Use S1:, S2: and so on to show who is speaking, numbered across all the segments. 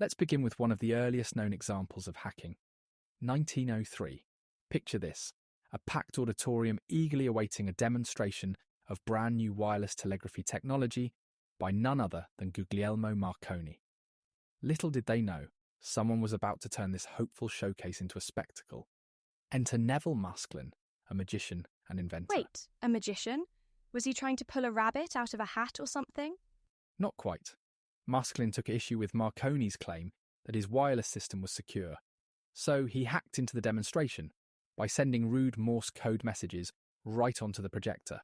S1: Let's begin with one of the earliest known examples of hacking. 1903. Picture this: a packed auditorium eagerly awaiting a demonstration of brand new wireless telegraphy technology by none other than Guglielmo Marconi. Little did they know, someone was about to turn this hopeful showcase into a spectacle. Enter Nevil Maskelyne, a magician and inventor.
S2: Wait, a magician? Was he trying to pull a rabbit out of a hat or something?
S1: Not quite. Maskelyne took issue with Marconi's claim that his wireless system was secure, so he hacked into the demonstration by sending rude Morse code messages right onto the projector.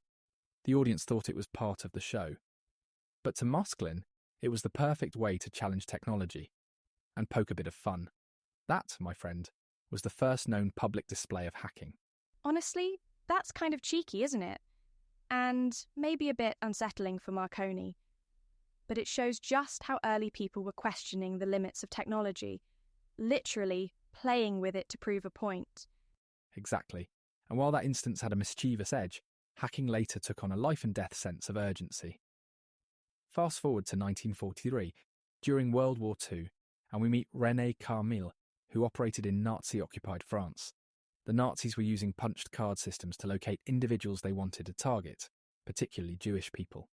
S1: The audience thought it was part of the show. But to Maskelyne, it was the perfect way to challenge technology and poke a bit of fun. That, my friend, was the first known public display of hacking.
S2: Honestly, that's kind of cheeky, isn't it? And maybe a bit unsettling for Marconi. But it shows just how early people were questioning the limits of technology, literally playing with it to prove a point.
S1: Exactly. And while that instance had a mischievous edge, hacking later took on a life-and-death sense of urgency. Fast forward to 1943, during World War II, and we meet René Carmille, who operated in Nazi-occupied France. The Nazis were using punched card systems to locate individuals they wanted to target, particularly Jewish people.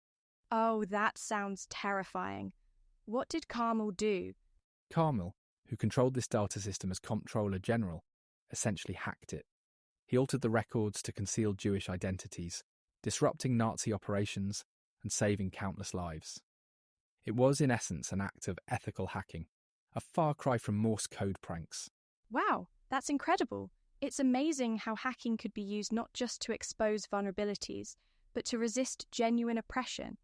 S2: Oh, that sounds terrifying. What did Carmille do?
S1: Carmille, who controlled this data system as Comptroller General, essentially hacked it. He altered the records to conceal Jewish identities, disrupting Nazi operations and saving countless lives. It was, in essence, an act of ethical hacking, a far cry from Morse code pranks.
S2: Wow, that's incredible. It's amazing how hacking could be used not just to expose vulnerabilities, but to resist genuine oppression.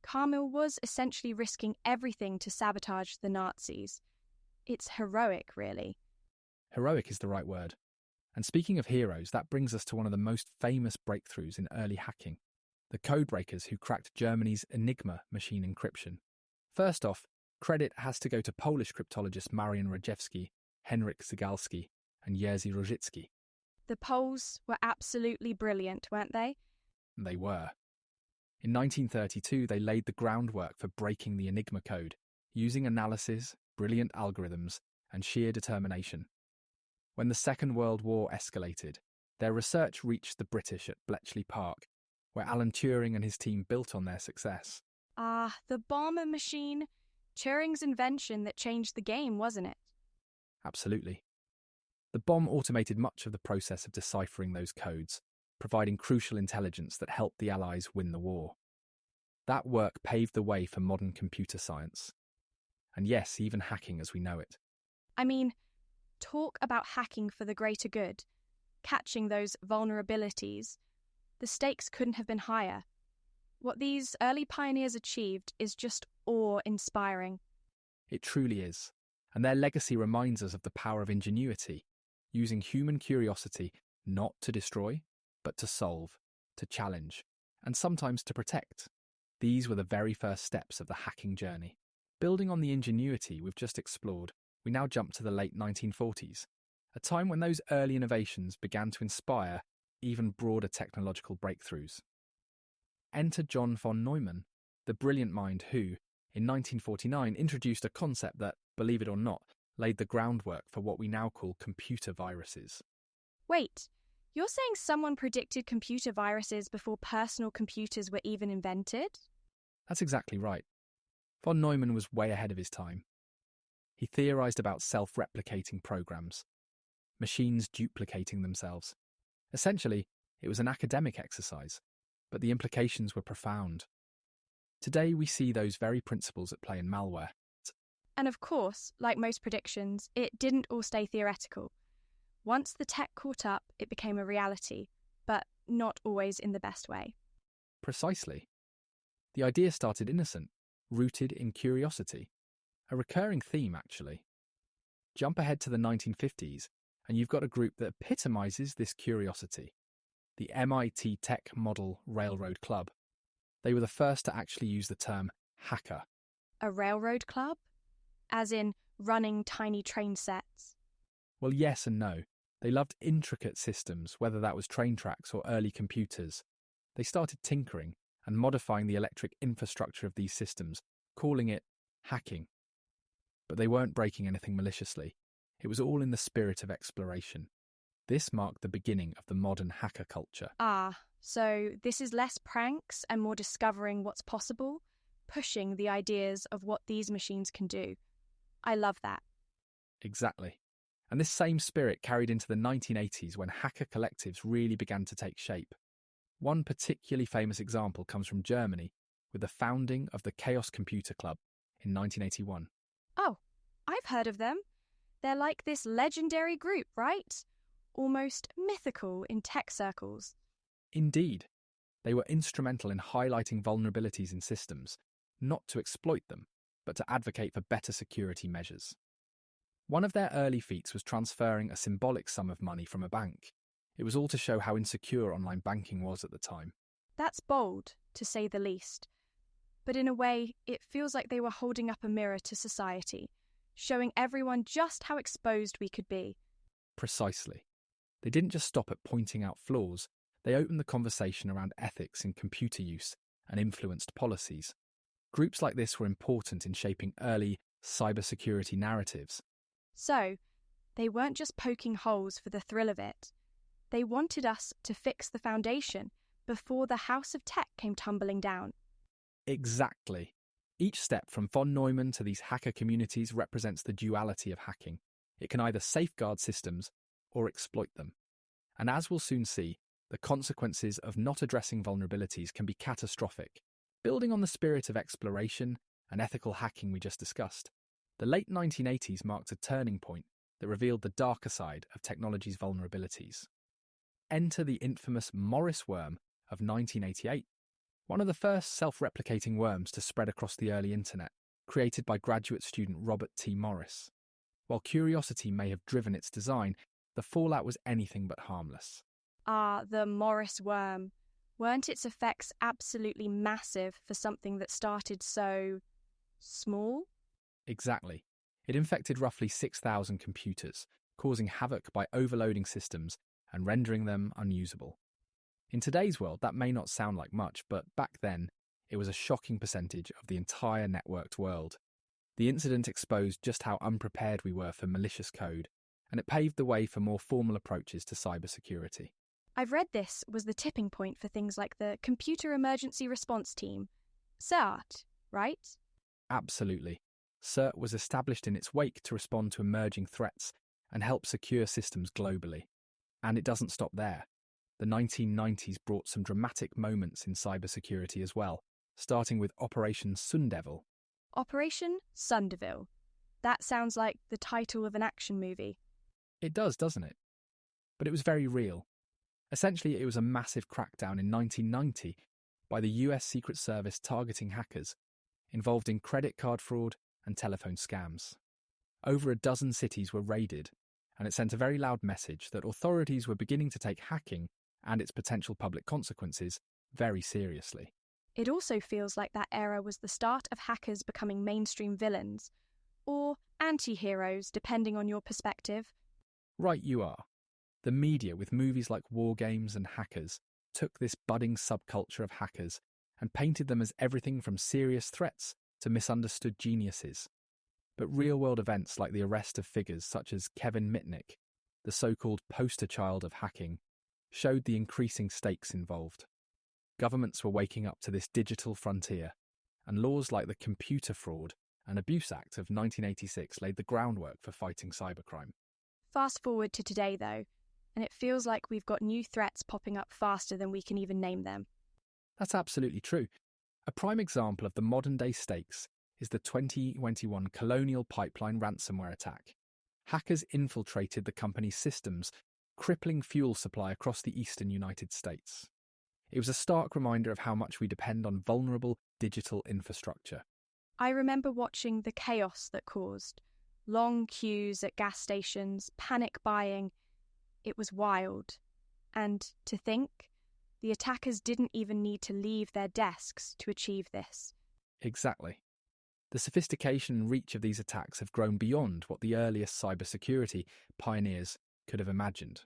S2: Carmille was essentially risking everything to sabotage the Nazis. It's heroic, really.
S1: Heroic is the right word. And speaking of heroes, that brings us to one of the most famous breakthroughs in early hacking: the codebreakers who cracked Germany's Enigma machine encryption. First off, credit has to go to Polish cryptologists Marian Rejewski, Henryk Zygalski, and Jerzy Rojicki.
S2: The Poles were absolutely brilliant, weren't they?
S1: They were. In 1932, they laid the groundwork for breaking the Enigma code, using analysis, brilliant algorithms, and sheer determination. When the Second World War escalated, their research reached the British at Bletchley Park, where Alan Turing and his team built on their success.
S2: Ah, the bomber machine. Turing's invention that changed the game, wasn't it?
S1: Absolutely. The bomb automated much of the process of deciphering those codes, providing crucial intelligence that helped the Allies win the war. That work paved the way for modern computer science. And yes, even hacking as we know it.
S2: I mean, talk about hacking for the greater good, catching those vulnerabilities. The stakes couldn't have been higher. What these early pioneers achieved is just awe-inspiring.
S1: It truly is. And their legacy reminds us of the power of ingenuity, using human curiosity not to destroy, but to solve, to challenge, and sometimes to protect. These were the very first steps of the hacking journey. Building on the ingenuity we've just explored, we now jump to the late 1940s, a time when those early innovations began to inspire even broader technological breakthroughs. Enter John von Neumann, the brilliant mind who, in 1949, introduced a concept that, believe it or not, laid the groundwork for what we now call computer viruses.
S2: Wait, you're saying someone predicted computer viruses before personal computers were even invented?
S1: That's exactly right. Von Neumann was way ahead of his time. He theorized about self-replicating programs, machines duplicating themselves. Essentially, it was an academic exercise, but the implications were profound. Today we see those very principles at play in malware.
S2: And of course, like most predictions, it didn't all stay theoretical. Once the tech caught up, it became a reality, but not always in the best way.
S1: Precisely. The idea started innocent, rooted in curiosity. A recurring theme, actually. Jump ahead to the 1950s, and you've got a group that epitomizes this curiosity: the MIT Tech Model Railroad Club. They were the first to actually use the term hacker.
S2: A railroad club? As in running tiny train sets?
S1: Well, yes and no. They loved intricate systems, whether that was train tracks or early computers. They started tinkering and modifying the electric infrastructure of these systems, calling it hacking. But they weren't breaking anything maliciously. It was all in the spirit of exploration. This marked the beginning of the modern hacker culture.
S2: So this is less pranks and more discovering what's possible, pushing the ideas of what these machines can do. I love that.
S1: Exactly. And this same spirit carried into the 1980s when hacker collectives really began to take shape. One particularly famous example comes from Germany with the founding of the Chaos Computer Club in 1981.
S2: Oh, I've heard of them. They're like this legendary group, right? Almost mythical in tech circles.
S1: Indeed. They were instrumental in highlighting vulnerabilities in systems, not to exploit them, but to advocate for better security measures. One of their early feats was transferring a symbolic sum of money from a bank. It was all to show how insecure online banking was at the time.
S2: That's bold, to say the least. But in a way, it feels like they were holding up a mirror to society, showing everyone just how exposed we could be.
S1: Precisely. They didn't just stop at pointing out flaws, they opened the conversation around ethics in computer use and influenced policies. Groups like this were important in shaping early cybersecurity narratives.
S2: So, they weren't just poking holes for the thrill of it. They wanted us to fix the foundation before the house of tech came tumbling down.
S1: Exactly. Each step from von Neumann to these hacker communities represents the duality of hacking. It can either safeguard systems or exploit them. And as we'll soon see, the consequences of not addressing vulnerabilities can be catastrophic. Building on the spirit of exploration and ethical hacking we just discussed, the late 1980s marked a turning point that revealed the darker side of technology's vulnerabilities. Enter the infamous Morris worm of 1988, one of the first self-replicating worms to spread across the early internet, created by graduate student Robert T. Morris. While curiosity may have driven its design, the fallout was anything but harmless.
S2: The Morris worm. Weren't its effects absolutely massive for something that started so small?
S1: Exactly. It infected roughly 6,000 computers, causing havoc by overloading systems and rendering them unusable. In today's world, that may not sound like much, but back then, it was a shocking percentage of the entire networked world. The incident exposed just how unprepared we were for malicious code, and it paved the way for more formal approaches to cybersecurity.
S2: I've read this was the tipping point for things like the Computer Emergency Response Team, CERT, right?
S1: Absolutely. CERT was established in its wake to respond to emerging threats and help secure systems globally. And it doesn't stop there. The 1990s brought some dramatic moments in cybersecurity as well, starting with Operation Sundevil.
S2: Operation Sundevil. That sounds like the title of an action movie.
S1: It does, doesn't it? But it was very real. Essentially, it was a massive crackdown in 1990 by the US Secret Service targeting hackers involved in credit card fraud and telephone scams. Over a dozen cities were raided, and it sent a very loud message that authorities were beginning to take hacking and its potential public consequences very seriously.
S2: It also feels like that era was the start of hackers becoming mainstream villains, or anti-heroes, depending on your perspective.
S1: Right you are. The media, with movies like War Games and Hackers, took this budding subculture of hackers and painted them as everything from serious threats to misunderstood geniuses. But real-world events like the arrest of figures such as Kevin Mitnick, the so-called poster child of hacking, showed the increasing stakes involved. Governments were waking up to this digital frontier, and laws like the Computer Fraud and Abuse Act of 1986 laid the groundwork for fighting cybercrime.
S2: Fast forward to today, though, and it feels like we've got new threats popping up faster than we can even name them.
S1: That's absolutely true. A prime example of the modern-day stakes is the 2021 Colonial Pipeline ransomware attack. Hackers infiltrated the company's systems, crippling fuel supply across the eastern United States. It was a stark reminder of how much we depend on vulnerable digital infrastructure.
S2: I remember watching the chaos that caused. Long queues at gas stations, panic buying. It was wild. And to think, the attackers didn't even need to leave their desks to achieve this.
S1: Exactly. The sophistication and reach of these attacks have grown beyond what the earliest cybersecurity pioneers could have imagined.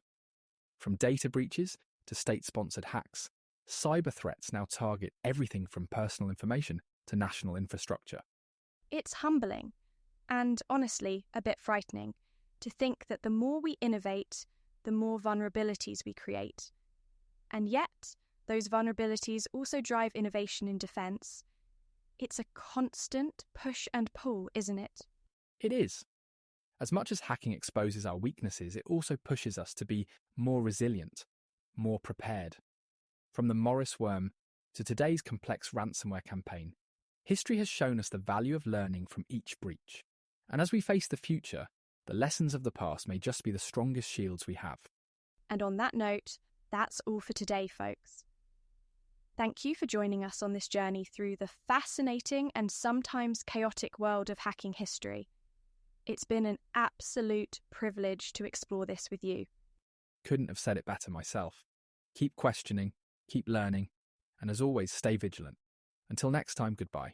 S1: From data breaches to state-sponsored hacks, cyber threats now target everything from personal information to national infrastructure.
S2: It's humbling. and honestly, a bit frightening, to think that the more we innovate, the more vulnerabilities we create. And yet, those vulnerabilities also drive innovation in defense. It's a constant push and pull, isn't it?
S1: It is. As much as hacking exposes our weaknesses, it also pushes us to be more resilient, more prepared. From the Morris worm to today's complex ransomware campaign, history has shown us the value of learning from each breach. And as we face the future, the lessons of the past may just be the strongest shields we have.
S2: And on that note, that's all for today, folks. Thank you for joining us on this journey through the fascinating and sometimes chaotic world of hacking history. It's been an absolute privilege to explore this with you.
S1: Couldn't have said it better myself. Keep questioning, keep learning, and as always, stay vigilant. Until next time, goodbye.